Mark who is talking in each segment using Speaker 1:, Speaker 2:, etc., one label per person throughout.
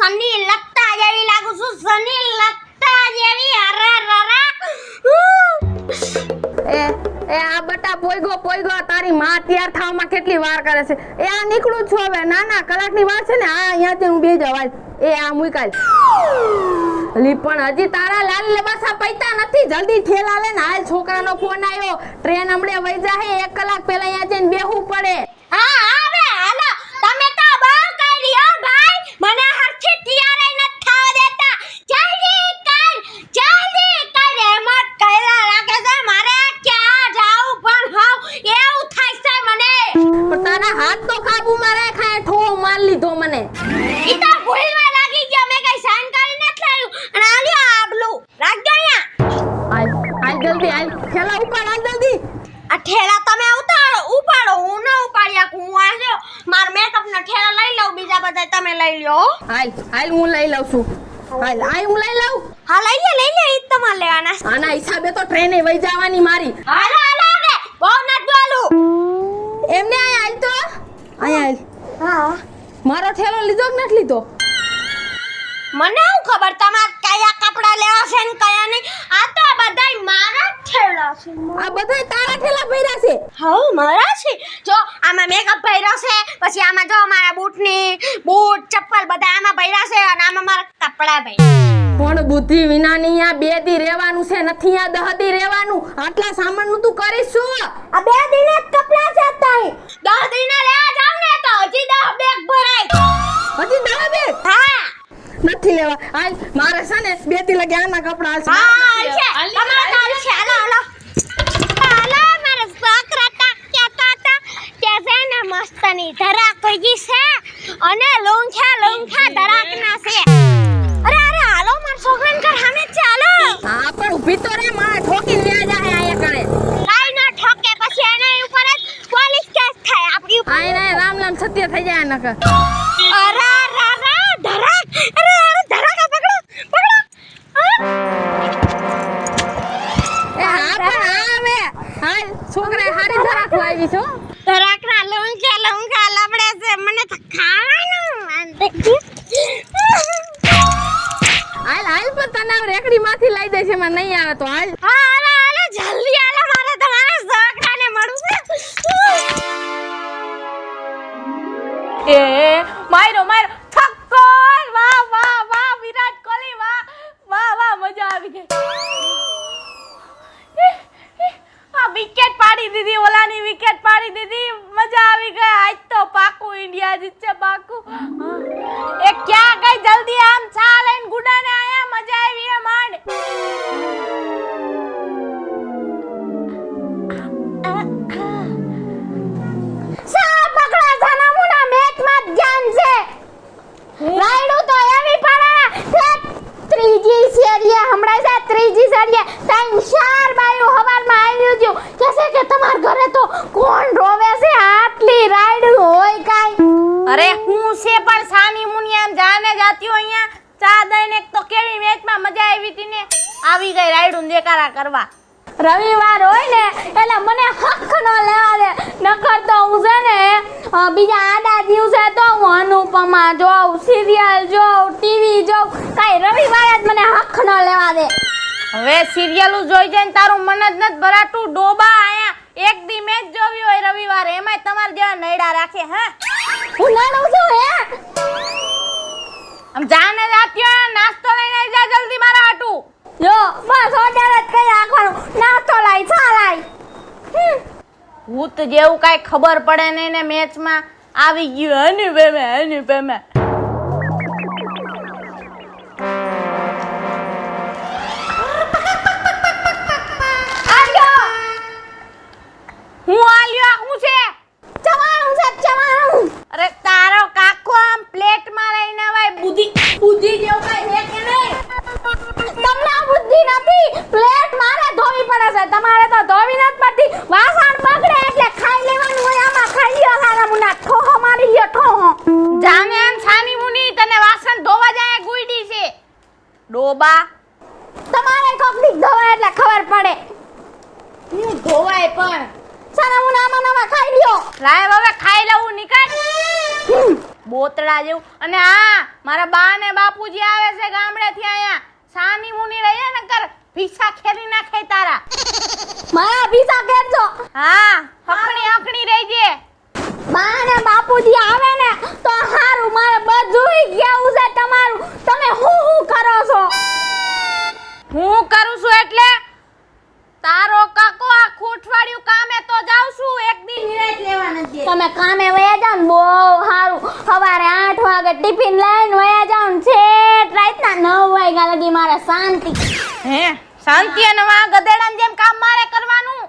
Speaker 1: સની લત્તા જેવી લાગુ છું, સની લત્તા જેવી.
Speaker 2: એ આ બટા પોઈગો તારી માં તૈયાર થવામાં કેટલી વાર કરે છે. એ આ નીકળું છું હવે, ના કલાકની વાર છે ને. આ અહીંયાથી હું બે જવાય. એ આ મુકાલ લી પણ હજી તારા લાલ લેબાસા પૈતા નથી. જલ્દી ઠેલા લે ને. હાલ છોકરાનો ફોન આવ્યો, ટ્રેન હમણે વઈ જાહે. 1 કલાક પહેલા અહીંયા જઈને બેહવું પડે.
Speaker 1: હા હવે હાલો, તમે તો બહુ કરી હો ભાઈ. મને હરખી તૈયાર ન થવા દેતા. જલ્દી કર હેમત કઈલા લાગે છે. મારે ક્યાં જાવું પણ હાવ એવું થાય છે મને.
Speaker 2: પણ તારા હાથ તો કાબુમાં રાખ. આ ઠો માર લીધો મને.
Speaker 1: ઈ તો ભૂલવા લાગી ગયો. મેં કઈ સાઈન કરી નથી લાવ્યું. અને આલ્યો આબલું રાખજો અહીંયા.
Speaker 2: હાલ જલ્દી હાલ. ઠેલા ઉપાડ હાલ જલ્દી.
Speaker 1: આ ઠેલા તમે ઉપાડો. હું ન ઉપાડી શકું. હું આજો માર મેકઅપ ના ઠેલા લઈ લઉં. બીજા બધા તમે લઈ લ્યો.
Speaker 2: હાલ હું લઈ લઉં છું. હાલ હું લઈ લઉં.
Speaker 1: હા લઈ લે ઈ તમારે લેવાના.
Speaker 2: આના હિસાબે તો ટ્રેને વઈ જવાની મારી.
Speaker 1: હાલો રે બહુ ન ડોલું.
Speaker 2: એમને હાલ તો હાલ.
Speaker 1: હા
Speaker 2: મારો ઠેલો લીધો કે નથી લીધો?
Speaker 1: મને શું ખબર તમારે કયા કપડા લેવા છે ને કયા નહીં. આ તો બધાય મારા જ ઠેલા છે.
Speaker 2: આ બધાય તારા ઠેલા ભર્યા છે.
Speaker 1: હા મારા છે. જો આમાં મેકઅપ ભર્યો છે, પછી આમાં જો મારા બૂટ ચપ્પલ બધા આમાં ભર્યા છે, અને આમાં મારા કપડા ભર્યા.
Speaker 2: પણ બુદ્ધિ વિનાની આ 2 દી રહેવાનું છે, નથી આ 10 દી રહેવાનું. આટલા સામાનનું તું કરીશ શું?
Speaker 1: આ 2 દિને જ કપડા છે તાઈ. 10 દિને લેવા જાવ ને તો હજી 10 બેગ ભરાય.
Speaker 2: હજી 10 બેગ?
Speaker 1: હા
Speaker 2: નથી લેવા. હાલ મારે છે ને 2 દી લગે આના કપડા હાલશે.
Speaker 1: હા છે તમારા કાલ છે. હાલો મારા છોકરા ટાક્યા હતા કે છે ને મસ્તની ધરાક ભેગી છે, અને લોંખા ધરાકના છે. અરે હાલો મારા છોકરાને ઘર સામે જ છે. હાલો.
Speaker 2: હા પણ ઊભી તો રે. મારે ઠોકી લ્યા જાહે આયા કરે.
Speaker 1: કાઈ ન ઠોકે પછી એના ઉપર જ પોલીસ કેસ થાય આપણી ઉપર.
Speaker 2: આઈને રામ સત્ય થઈ જાય નકર.
Speaker 1: અરે ધરાક. અરે ધરાક પકડો.
Speaker 2: એ હા પણ આવે. હાલ છોકરાએ હારી ધરાક લાવી છો.
Speaker 1: ધરાકના લોંખા લબડે છે. મને તો ખાવાનું
Speaker 2: હાલ પણ તને રેકડી માંથી લઈ દે છે. માં નહીં આવે તો હાલ.
Speaker 1: હાલો જલ્દી હાલો. મારે તમારા છોકરાને મળવું છે.
Speaker 3: એ મારો છક્કો. વાહ વિરાટ કોહલી. વાહ મજા આવી ગઈ. આ વિકેટ પાડી દીધી. ઓલાની વિકેટ પાડી દીધી. મજા આવી ગઈ. આજ તો પાકું ઇન્ડિયા જીતશે. પાકું. એ ક્યાં ગઈ? જલ્દી આમ ચા લઈને ગુડાને આયા. મજા આવી એ માંડ.
Speaker 1: સા પકડા જનામુના મેચમાં ધ્યાન છે. રાયડું તો એવી પડે કે ત્રીજી શેરીએ હમણાં છે. ત્રીજી શેરીએ 3-4 બાયું હવારમાં આવ્યું છું કે તમાર ઘરે તો કોણ રોવે છે? આટલી રાયડું હોય કાઈ?
Speaker 3: અરે હું છે પણ સાની મુની આમ જાને જાતી હોય અહીંયા ચા દઈને. એક તો કેવી મેચમાં મજા આવી હતી ને. આવી ગઈ રાયડું દેકારા કરવા.
Speaker 1: રવિવાર હોય ને એટલે મને હક ન લેવા દે. નકર તો હું છે ને બીજા આડા દિવસે તો હું અનુપમા જોઉં, સિરિયલ જોઉં, ટીવી જોઉં. કાઈ રવિવારે જ મને હક ન લેવા દે.
Speaker 3: હવે સિરિયલ જોઈ જઈને તારું મન જ નથી ભરાતું. ડોબા આયા એક દી મેચ જોવી હોય રવિવારે, એમાંય તમાર જેવા નૈડા રાખે. હા
Speaker 1: હું નાનું છું હે.
Speaker 3: આમ જાને જાતી હોય નાસ્તો લઈને આવી જા જલ્દી મારા હાટુ.
Speaker 1: જો બસ ઓર્ડર જ કરી રાખવાનું. નાસ્તો લાઈ ચા લાઈ.
Speaker 3: ભૂત જેવું કાઈ ખબર પડે નહીં ને મેચમાં આવી ગયું. અનુપમે હું આલ્યો. હું છે
Speaker 1: ચવાણું.
Speaker 3: અરે તારો કાકો આમ પ્લેટમાં લઈને આવે. બુદ્ધિ જેવું કાઈ છે કે નહીં?
Speaker 1: તમને બુદ્ધિ નથી. પ્લેટ મારે ધોવી પડે છે. તમારે તો ધોવી નથી પડતી. વાસણ બગડે એટલે ખાઈ લેવાનું હોય. આમાં ખાઈ લ્યો. ખાના મુના ઠોહો મારી લ્યો ઠોહો.
Speaker 3: જાને આમ સાની મુની તને વાસણ ધોવા જાય ગુઈડી છે. ડોબા
Speaker 1: તમારે કોકની ધોવાય એટલે ખબર પડે.
Speaker 3: હું ધોવાય પણ
Speaker 1: સાના મુના આમાં નવા ખાઈ લ્યો.
Speaker 3: લાય હવે ખાઈ લઉં. નીકળ. બોતડા જેવું. અને હા, મારા બા ને બાપુજી આવે છે ગામડેથી અહીંયા. સાની મુની રહી ને કર પીસા ખેરી નાખે તારા.
Speaker 1: મારા પીસા ખેરજો.
Speaker 3: હા, હકણી રહેજે.
Speaker 1: બા ને બાપુજી આવે ને તો હારું, મારે બધુંય કેવું છે તમારું. તમે હું કરો છો?
Speaker 3: હું કરું છું એટલે તારો કાકો આ ખૂટવાડિયું કામે તો જાઉં છું. એક દી નિરાંત લેવા નથી.
Speaker 1: તમે કામે વયા જાવ ને બહુ હારું. સવારે 8 વાગે ટિફિન લઈને વયા જાવ ને છેટ રાતના 9 વાગ્યા લગી મારે શાંતિ.
Speaker 3: હે શાંતિ અને વા ગધેડાની જેમ કામ મારે કરવાનું.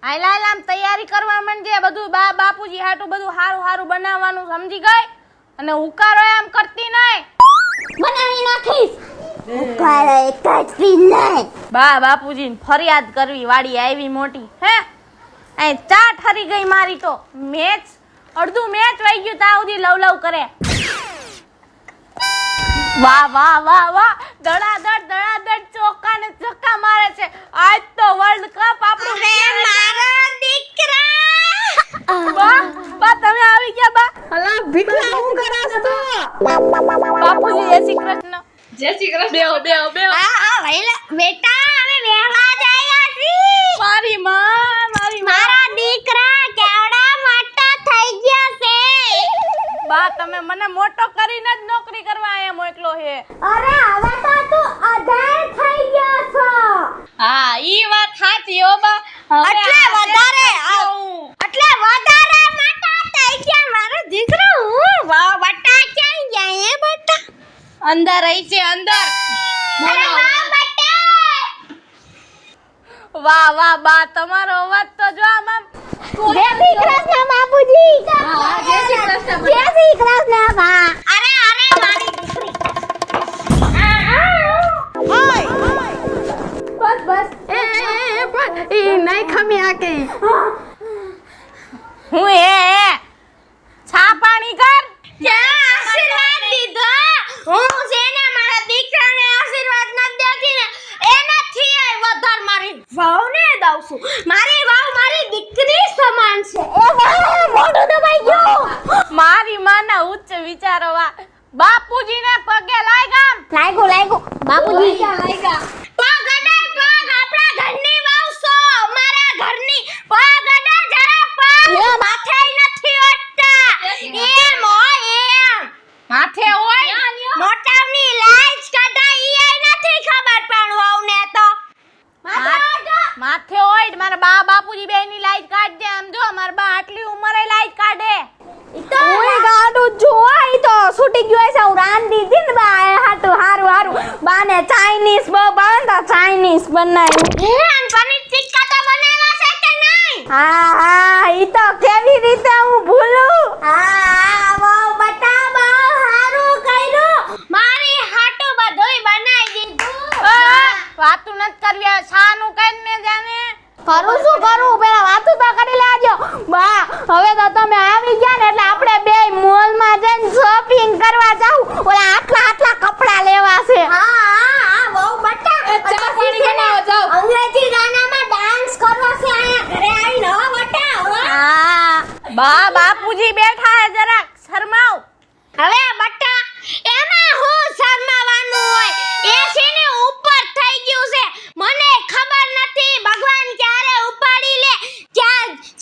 Speaker 3: હાલ આમ તૈયારી કરવા માંડજે. બધું બાપુજી હાટું બધું હારું બનાવવાનું સમજી ગઈ. અને ઉકારો એમ કરતી નહીં.
Speaker 1: બનાવી નાખીશ. ઉકાળો એક જ પી નહીં.
Speaker 3: બાપુજીને ફરિયાદ કરવી વાડી આવી મોટી. હે અહીં ચા ઠરી ગઈ મારી તો. અડધું મેચ વહી ગયું તા સુધી લવ કરે. વાહ દડાદડ ચોક્કા ને ચક્કા મારે છે. આજ તો વર્લ્ડ કપ આપણો.
Speaker 1: મારા દીકરા.
Speaker 3: બા તમે આવી ગયા બા.
Speaker 2: અલા ભીખલા હું કરાસ તો?
Speaker 3: બાપુજી જય શ્રી કૃષ્ણ.
Speaker 2: જય શ્રી કૃષ્ણ. બેહો.
Speaker 1: હા વૈલા બેટા અમે વેહવા જયા છી.
Speaker 3: મારી માં
Speaker 1: મારા દીકરા કેવડા મોટા થઈ ગયા છે.
Speaker 3: બા તમે મને મોટો કરીને જ નોકરી કરવા અહીંયા મોકલો હે.
Speaker 1: અરે હવે તો તું અઢાર થઈ ગયો છો.
Speaker 3: હા ઈ વાત સાચી હો બા.
Speaker 1: એટલે વધારે મોટા થઈ ગયા મારો દીકરો. હું બટા ક્યાં ગયા એ બટા?
Speaker 3: અંદર રહી છે અંદર.
Speaker 1: અરે વાહ બટા.
Speaker 3: વાહ બા તમારો અવાજ તો જો આમ
Speaker 1: જય શ્રી કૃષ્ણ બાપુજી.
Speaker 2: હા, જય શ્રી કૃષ્ણ.
Speaker 1: જય શ્રી કૃષ્ણ બા. અરે મારી દીકરી. બસ
Speaker 2: એ પણ ઈ નહીં ખમી આ કે
Speaker 3: હું હે છા પાણી કર.
Speaker 1: ક્યાં આશીર્વાદ દીધા? હું છે ને મારા દીકરાને આશીર્વાદ ન દેતી ને એનાથી વધારે મારી વહુને દઉં છું. મારી વહુ મારી દીકરી સમાન છે. એ વાહ મોઢું દબાઈ ગયું.
Speaker 3: મારી માના ઉચ્ચ વિચારો. વાહ બાપુજીને પગે
Speaker 1: લાગ્યું બાપુજી પગ આપણા ઘરની વહુ છો. અમારા ઘરની પગ જરા પગ માથે નથી ઓટતા. એમ
Speaker 3: માથે હોય
Speaker 1: મોટાની લાઈટ કઢાઈ એ નથી ખબર પણ વહુને તો
Speaker 3: માથે હોય. મારા બાપુજી બે ની લાઈટ કાઢ દે. આમ જો મારા બા આટલી ઉંમરે લાઈટ કાઢે.
Speaker 1: ઓય ગાડું જોઈ તો છૂટી ગયો છે. હું રાંધી દીધી ને બા એ હારું બાને ચાઇનીઝ બહુ ભાવે તો ચાઇનીઝ બનાવ્યું. પનીર ટિક્કા તો બનાવ્યા છે કે નહીં? હા ઈ તો કેવી રીતે હું ભૂલું. બહુ બટા બહુ હારું કર્યું. મારી હાટુ બધુંય બનાવી દીધું.
Speaker 3: વાતું નથી કરવી. છાનું કઈ ને જાને
Speaker 1: કરું શું કરું પેલા વાતું તો કરી લેજો. બા હવે તો તમે આવી ગયા ને એટલે આપણે બે મોલ માં જઈને શોપિંગ કરવા જાવ. ઓલા આટલા કપડા લેવા છે. હા બહુ બટા.
Speaker 2: ચા પાણી બનાવો જાવ.
Speaker 1: અંગ્રેજી ગાનામાં ડાન્સ કરવો છે અહીંયા ઘરે આવીને હો બટા.
Speaker 3: હા બાપુજી બેઠા હે જરાક શરમાવ.
Speaker 1: હવે બટા એમાં હું શરમાવાનું હોય? એસી ની ઉપર થઈ ગયું છે. મને ખબર નથી ભગવાન ક્યારે ઉપાડી લે.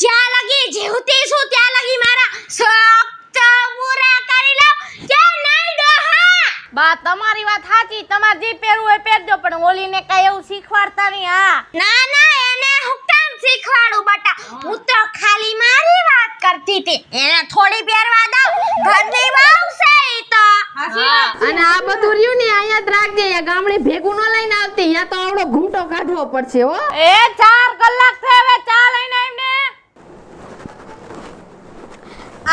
Speaker 1: જ્યાં લગી જીવતી છું ત્યાં લગી મારા શોખ તો પૂરા કરી લઉં કે નહીં ડોહા?
Speaker 3: બા તમારી વાત સાચી. તમારે જે પહેરવું હોય પહેરજો પણ ઓલીને કઈ એવું શીખવાડતા નહીં. હા
Speaker 1: ના એને હું કામ શીખવાડું બટા? હું તો ખાલી મારી વાત કરતી હતી. એને થોડી પહેરવા દઉં. ઘરની વહુ છે ઈ તો.
Speaker 2: અને આ બધું રહ્યું ને અહીંયા જ રાખજે. આ ગામડે ભેગું ન લઈને આવતી. યા તો આવડો ઘૂંટો કાઢવો પડશે હો.
Speaker 3: એ 4 કલાક થઈ હવે ચા લઈને આવીને.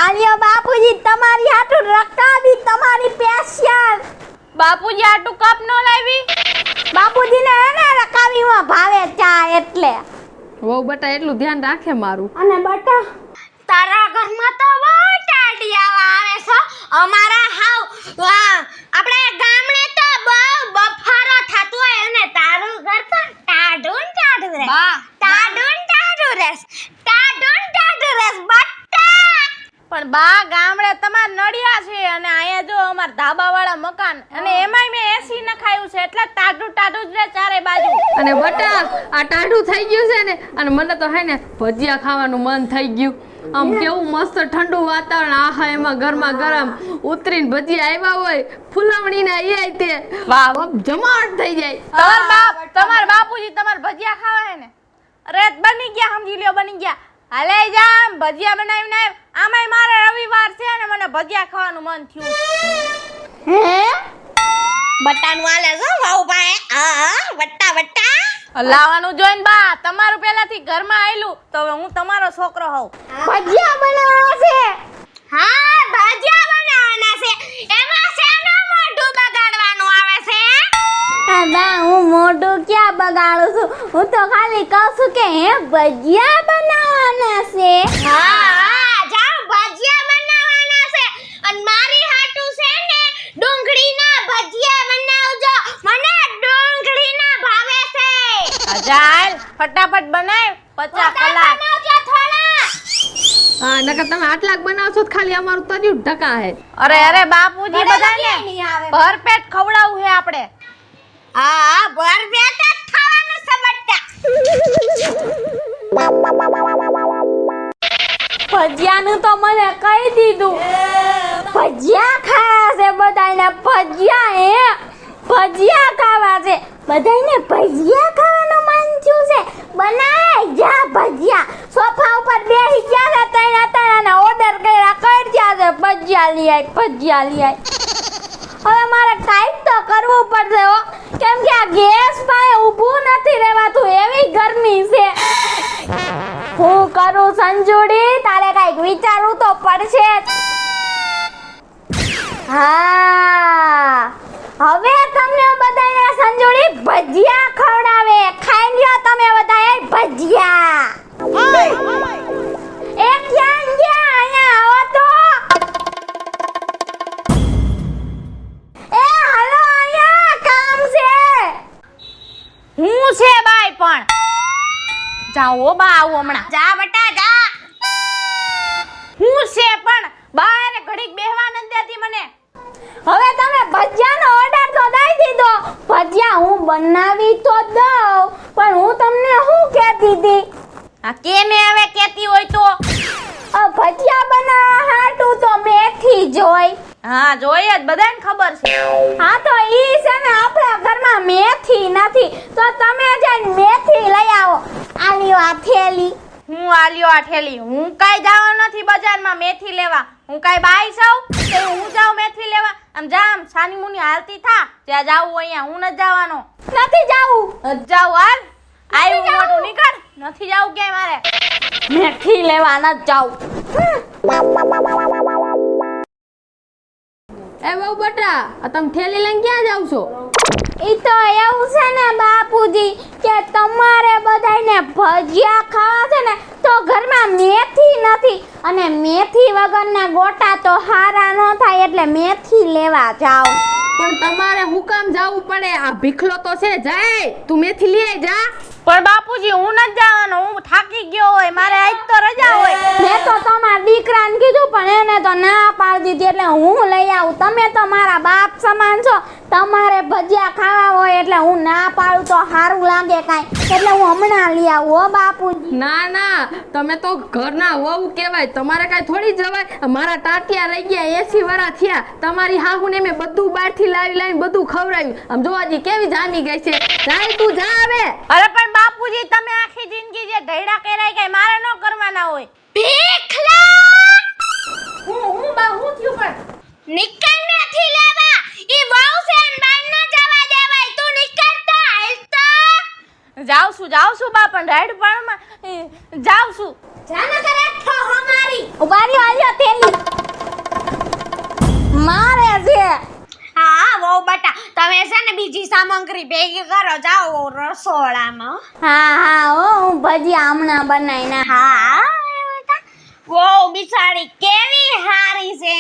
Speaker 1: આલિયો બાપુજી તમારી હાટુ રકાબી તમારી પેશિયલ.
Speaker 3: બાપુજી આટું કપ નો લાવી.
Speaker 1: બાપુજીને એને રકાબીમાં ભાવે ચા એટલે.
Speaker 2: વહુ બટા એટલું ધ્યાન રાખે મારું.
Speaker 1: અને બટા તારા ઘરમાં તો બહુ ટાઢિયા આવે છે. અમારા હાવ આપણે ગામડે તો બહુ બફારો થતો હોય અને તારું ઘર તો ટાઢું રહે. ટાઢું રહેસ બટા.
Speaker 3: પણ બા ગામડે તમાર નડિયાદ ધાબાવાળા મકાન અને એમાંય મેં એસી નખાયું છે એટલે ટાઢું ટાઢું જ રે ચારે બાજુ.
Speaker 2: અને બટા આ ટાઢું થઈ ગયું છે ને અને મને તો હે ને ભજીયા ખાવાનું મન થઈ ગયું. આમ કેવું મસ્ત ઠંડુ વાતાવરણ, આહા એમાં ગરમા ગરમ ઉતરીને ભજીયા આવ્યા હોય ફૂલવણીના એ તે
Speaker 3: વાહ.
Speaker 2: જમાટ થઈ જાય.
Speaker 3: તમાર બાપુજી તમાર ભજીયા ખાવા હે ને અરે બની ગયા, સમજી લ્યો બની ગયા. હાલે જા ભજીયા બનાવીને આવ. આમાંય મારે રવિવાર છે ને મને ભજીયા ખાવાનું મન થયું.
Speaker 1: હે
Speaker 4: બટ્ટાનું આલે છો વાવ ભાઈ વટ્ટા વટ્ટા
Speaker 3: લાવવાનું જોઈને બા તમારું પહેલાથી ઘરમાં આયલું તો હવે હું તમારો છોકરો હોઉં.
Speaker 1: ભજીયા બનાવવા છે.
Speaker 4: હા ભજીયા બનાવવાના છે એમાં શેનું મોઢું બગાડવાનું આવે છે
Speaker 1: બા હું મોઢું ક્યાં બગાડું છું, હું તો ખાલી કહું છું કે હે ભજીયા બનાવવાના છે.
Speaker 4: હા જાવ ભજીયા બનાવવાના છે અને મારી હાટુ છે ને ડુંગળીના ભજીયા બનાવજો, મને ડુંગળીના ભાવે છે.
Speaker 3: ચાલ ફટાફટ બનાવ 50 કલાક.
Speaker 4: બનાવજો થોડા.
Speaker 2: હા નકર તમે આટલા જ બનાવશો તો ખાલી અમારું તર્યું ઢકા હે.
Speaker 3: અરે બાપુજી બધાને ભરપેટ ખવડાવવું છે આપણે.
Speaker 4: હા ભર પેટ જ ખાવાનું છે બટ્ટા.
Speaker 1: ભજીયાનું તો મને કહી દીધું. ભજીયા ખાવા છે બધાને, ભજીયા હે ભજીયા ખાવા છે બધાને, ભજીયા ખાવાનું મન થયું છે. બનાય જા ભજીયા. સોફા ઉપર બેસી ગયા છે તૈણા તૈણાના ઓર્ડર કર્યા કરજ્યા છે ભજીયા લઈ આય ભજીયા લઈ આય. હવે મારે કાંઈક તો કરવું પડશે હો, કેમ કે આ ગેસ પાસે ઊભું નથી રહેવાતું, એવી ગરમી છે. હું કરું સંજુડી, તારે કાંઈક વિચારવું તો પડશે જ. હા હવે તમને બધાને સંજુડી ભજીયા ખવડાવે. ખાઈ લ્યો તમે બધાએ ભજીયા. એ ક્યાં ગયા? અહીંયા આવો તો. એ હાલો અહીંયા કામ છે.
Speaker 3: હું છે બાય પણ જાઓ હો બા આવું હમણાં.
Speaker 4: જા બટા જા.
Speaker 3: હું છે પણ બા એને ઘડીક બેહવા નથી દેતી મને.
Speaker 1: હવે તમે ભજીયાનો ઓર્ડર તો દઈ દીધો. ભજીયા હું બનાવી તો દઉં, પણ હું તમને શું કહેતી હતી?
Speaker 3: આ કેમે હવે કેતી હોય તો
Speaker 1: ભજીયા બનાવવા હાટું તો મેથી જોઈ.
Speaker 3: હા જોઈએ જ બધાને ખબર છે.
Speaker 1: હા તો ઈ છે ને આપણા ઘરમાં મેથી નથી, તો તમે જઈને મેથી લઈ આવો. આ લ્યો આ થેલી.
Speaker 3: હું આલ્યો આ ઠેલી. હું કાઈ જવાનો નથી બજારમાં મેથી લેવા. હું કાઈ બાઈ સૌ કે હું જાઉં મેથી લેવા? આમ જામ સાની મુની હાલતી થા, જ્યાં જાવું અહીંયા. હું નથી જવાનો.
Speaker 1: નથી જાવું.
Speaker 3: જાવ હાલ આવ્યું મોટું નીકળ. નથી જાવું ક્યાંય મારે.
Speaker 1: મેથી લેવા ન જાવું.
Speaker 2: એ બહુ બટા આ તમે થેલી લઈને ક્યાં જાવ છો?
Speaker 1: ઈ તો એવું છે ને બાપુજી કે તમારે બધાને ભજીયા ખાવા છે ને તો ઘરમાં મેથી નથી, અને મેથી વગરના ગોટા તો હારા ન થાય, એટલે મેથી લેવા જાવ.
Speaker 2: પણ તમારે હું કામ જાવું પડે? આ ભીખલો તો છે, જાય તું મેથી લઈ આય જા.
Speaker 3: પણ બાપુજી હું નથી જવાનો. હું થાકી ગયો હોય, મારે આજ તો રજા હોય.
Speaker 1: મેં તો તમારા દીકરાને કીધું પણ એને તો ના પાડી દીધી, એટલે હું લઈ આવું. તમે તો મારા બાપ સમાન છો, તમારે ભજીયા ખાવા હોય એટલે હું ના પાડું તો સારું લાગે કાંઈ, એટલે હું હમણાં લઈ આવું હો બાપુજી.
Speaker 2: ના ના તમે તો ઘરના વહુ કહેવાય, તમારે કાંઈ થોડી જવાય. મારા ટાટિયા રહી ગયા 80 વર્ષ થયા, તમારી હાહુને મેં બધું બહારથી લાવી બધું ખવડાવ્યું. આમ જો હજી કેવી જામી ગઈ છે. જાય તું જા હવે.
Speaker 3: અરે પણ બાપુજી તમે આખી જિંદગી જે ઢૈડા કર્યા કે મારે ન કરવાના હોય.
Speaker 4: ભીખલા
Speaker 3: હું બા હું થયું પણ
Speaker 4: નિકલ નથી લેવા. ઈ વહુ છે ને બાર ન જવા દેવાય. તું નિકલ તો હાલ તો.
Speaker 3: જાવ છું બા પણ રાઈડ પાડમાં જાવ છું.
Speaker 4: જાને કરે ઠોહો મારી.
Speaker 1: ઉભા રહ્યો, આલ્યો થેલી. મારે છે.
Speaker 4: હા વહુ બટા તમે છે ને બીજી સામગ્રી ભેગી કરો, જાઓ રસોડામાં.
Speaker 1: હા હો હું ભજીયા હમણાં બનાવીને.
Speaker 4: હા વહુ બિચારી કેવી હારી છે.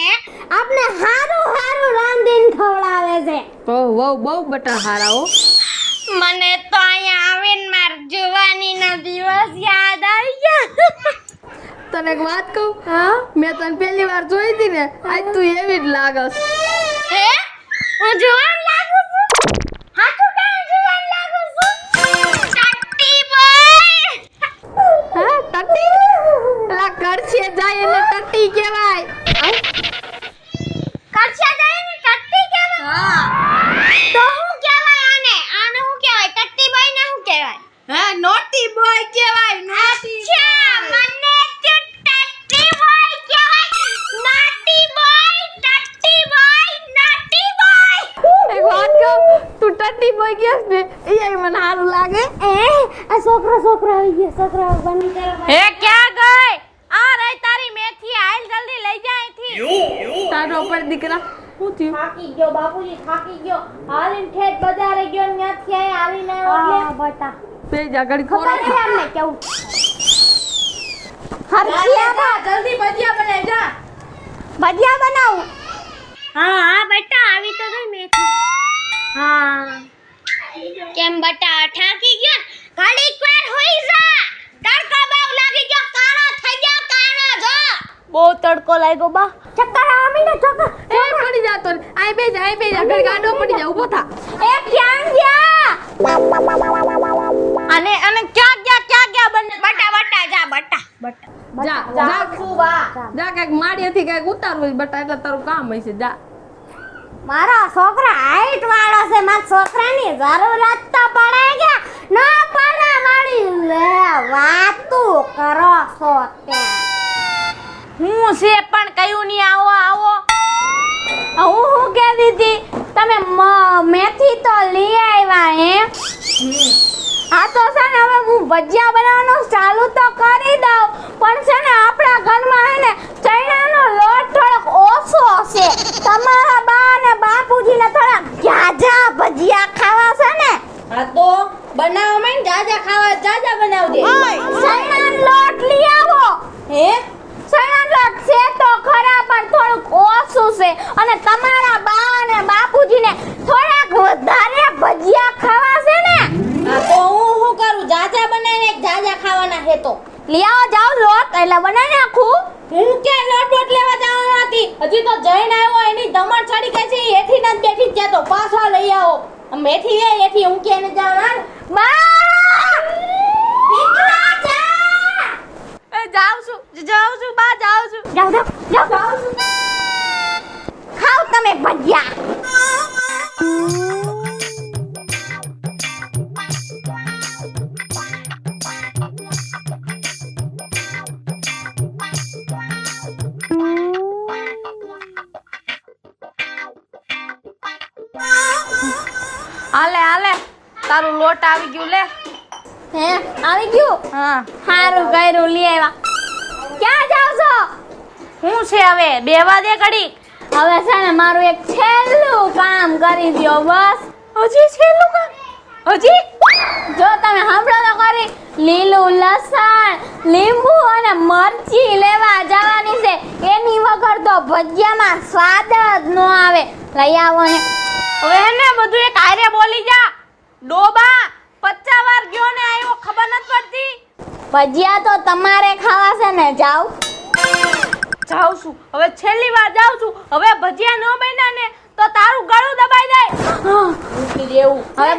Speaker 1: આપણે હારું રાંધીને ખવડાવે છે.
Speaker 2: તો વહુ બહુ બટા હારા હો.
Speaker 4: મને તો અહીંયા આવીને માર જવાનીના દિવસ યાદ આવી ગયા.
Speaker 2: તને એક વાત કહું? હા મેં તને પહેલી વાર જોઈ હતી ને, આજ તું એવી જ લાગસ.
Speaker 4: હે હું જુવાન લાગુ છું હાચું કેમ જુવાન લાગુ છું ટટ્ટી બોય
Speaker 2: હા ટટ્ટી પેલા કરશે જાય એને ટટ્ટી કહેવાય
Speaker 4: કરછા જાય ને ટટ્ટી કહેવાય
Speaker 2: હા
Speaker 4: તો હું કહેવાય આને હું કહેવાય ટટ્ટી બોય ને હું કહેવાય
Speaker 2: હે નોટી બોય કહેવાય નોટી
Speaker 4: અચ્છા મને તો ટટ્ટી બોય કહેવાય નાટી બોય ટટ્ટી બોય નાટી બોય
Speaker 2: એક વાત કહું તું ટટ્ટી બોય કહેસ ને એ મને સારું લાગે
Speaker 1: આ છોકરો આવી ગયો છોકરો બંધ કરો
Speaker 3: હે ક્યાં ગઈ આ રહી તારી મેથી આઈલ જલ્દી લઈ જા અહીંથી
Speaker 2: તારો પર દીકરા શું થયું
Speaker 1: થાકી ગયો બાપુજી થાકી ગયો હાલીને ઠેઠ બજારે ગયો ને ત્યાંથી આવીને એટલે બટા
Speaker 2: બે જગડી
Speaker 1: ખબર
Speaker 2: ખોરો
Speaker 1: છે અમને કેવું હરખિયા
Speaker 3: જલ્દી ભજીયા બનાવી જા
Speaker 1: ભજીયા બનાવું
Speaker 4: હા બેટા આવી તો ગઈ મેથી હા કેમ બેટા ઠાકી ગયો ઘડીક વાર હોઈ જા તડકો બહુ લાગી ગયો કાળો થઈ ગયો કાળો જો
Speaker 3: બહુ તડકો લાગ્યો બા
Speaker 1: ચક્કર આવવા માંડ્યા છોકરા
Speaker 2: એ પડી જાતો આઈ બે જા ઘડી ગાડો પડી જા ઊભો થા
Speaker 1: એ ક્યાં ગયા
Speaker 3: અને ક્યાં ગયા બને
Speaker 4: બટા બટા જા બટા
Speaker 2: જા જા કઈક માળીએથી કઈક ઉતારવું બટા એટલે તારું કામ હશે જા
Speaker 1: મારો છોકરો હાઈટ વાળો છે મારા છોકરાની જરૂરત તો પડે કે ન પડે મારી લે વાતું કરો છો તે
Speaker 3: હું છે પણ કયું નહીં આવો
Speaker 1: હું કહેતી હતી તમે મેથી તો લઈ આવ્યા હે હા તો છે ને હવે હું ભજીયા બનાવવાનું ચાલુ તો કરી દઉં પણ છે ને આપણા ઘરમાં હે ને ચણાનો લોટ થોડોક ઓછો છે તમારા બા અને બાપુજીને થોડા ઝાઝા ભજીયા ખાવા છે ને
Speaker 3: હા તો બનાવો મેં જાજા ખાવા જાજા બનાવજે
Speaker 1: ચણાનો લોટ લઈ આવો
Speaker 3: હે
Speaker 1: ચણાનો લોટ છે તો ખરા પણ થોડુંક ઓછું છે અને તમારા બા અને બાપુજીને થોડાક વધારે ભજીયા ખાવા છે ને
Speaker 3: હા તો હું શું કરું જાજા બનાવીને જાજા ખાવાના હે તો
Speaker 1: લઈ આવો જાઓ લોટ એટલે બનાવી નાખું
Speaker 3: હું કે લોટ લેવા જવાનો નથી હજી તો જઈને આવ્યો એની ધમણ ચડી ગઈ છે એથી નથી બેઠી ત્યાં તો પાછા લઈ આવો મેથી લે એથી હું કે ને જવાના
Speaker 1: બા
Speaker 3: જાઉં છું બા જાઉં છું
Speaker 1: જાઓ ખાઓ તમે ભજીયા
Speaker 3: હાલે તારું લોટ આવી ગયું લે
Speaker 1: હે આવી ગયું
Speaker 3: હા
Speaker 1: સારું કર્યું લઈ આવ્યા ક્યાં જાવ છો
Speaker 3: હું છે હવે બેવા દે ઘડી
Speaker 1: હવે છે ને મારું એક છેલ્લું કામ કરી દ્યો બસ
Speaker 3: હજી છેલ્લું કામ હજી
Speaker 1: જો તમે સાંભળો તો ખરી લીલું લસણ લીંબુ અને મરચી લેવા જવાની છે એની વગર તો ભજીયામાં સ્વાદ જ ન આવે લઈ આવો ને
Speaker 3: હવે ને બધું એક આરે બોલી જા ડોબા 50 વાર ગયો ને આવ્યો ખબર નથી પડતી
Speaker 1: ભજીયા તો તમારે ખાવા છે ને જાવ
Speaker 3: જાઉં છું હવે છેલ્લી વાર જાઉં છું હવે ભજીયા ન બન્યા ને તો તારું ગળું દબાઈ જાય મૂકી દેવું
Speaker 1: હવે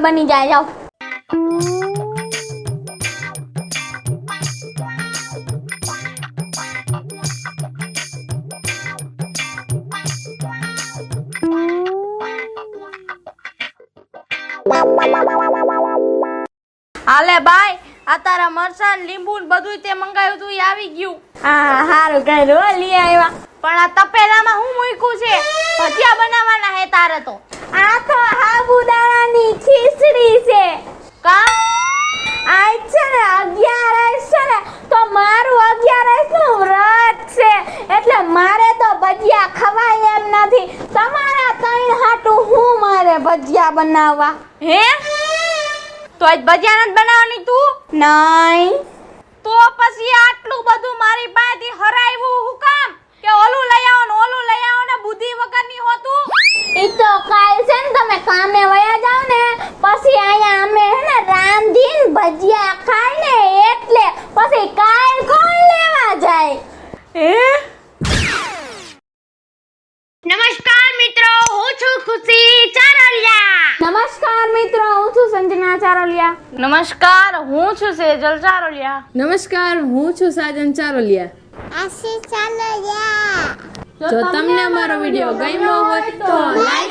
Speaker 1: બની જાય જાવ
Speaker 3: હાલે બાય આ તારા મરચાં લીંબુ ને બધું તે મંગાવ્યું તું એ આવી ગયું
Speaker 1: હા સારું કર્યું હો, લઈ આવ્યા
Speaker 3: પણ આ તપેલામાં હું મૂક્યું છે ભજીયા બનાવવાના હે તારે તો
Speaker 1: આ તો સાબુદાણાની ખીચડી છે
Speaker 3: કા
Speaker 1: આજ છે ને 11 છે ને તો મારું 11 નું વ્રત છે એટલે મારે તો ભજીયા ખવાય એમ નથી તમારા ત્રણ હાટું હું મારે ભજીયા બનાવવા
Speaker 3: હે તો આજ ભજીયા નથી બનાવવાની તું
Speaker 1: નહીં
Speaker 3: તો પછી આટલું બધું મારી પાસેથી હરાવ્યું હું કામ કે ઓલું લઈ આવો ને બુદ્ધિ વગરની હોતું
Speaker 1: ઈ તો કાલ છે ને તમે કામે વયા જાવ ને પછી અહીંયા અમે હે ને રાંધીને ભજીયા ખાય ને એટલે પછી કાલ કોણ લેવા જાય
Speaker 3: હે
Speaker 4: નમસ્કાર મિત્રો હું છું
Speaker 3: ચારોલિયા. નમસ્કાર, હું છું સેજલ ચારોલિયા.
Speaker 2: નમસ્કાર, હું છું સાજન ચારોલિયા.
Speaker 1: આશી ચાલો યા
Speaker 2: જો તમને અમારો વિડીયો ગમ્યો હોય તો લાઈક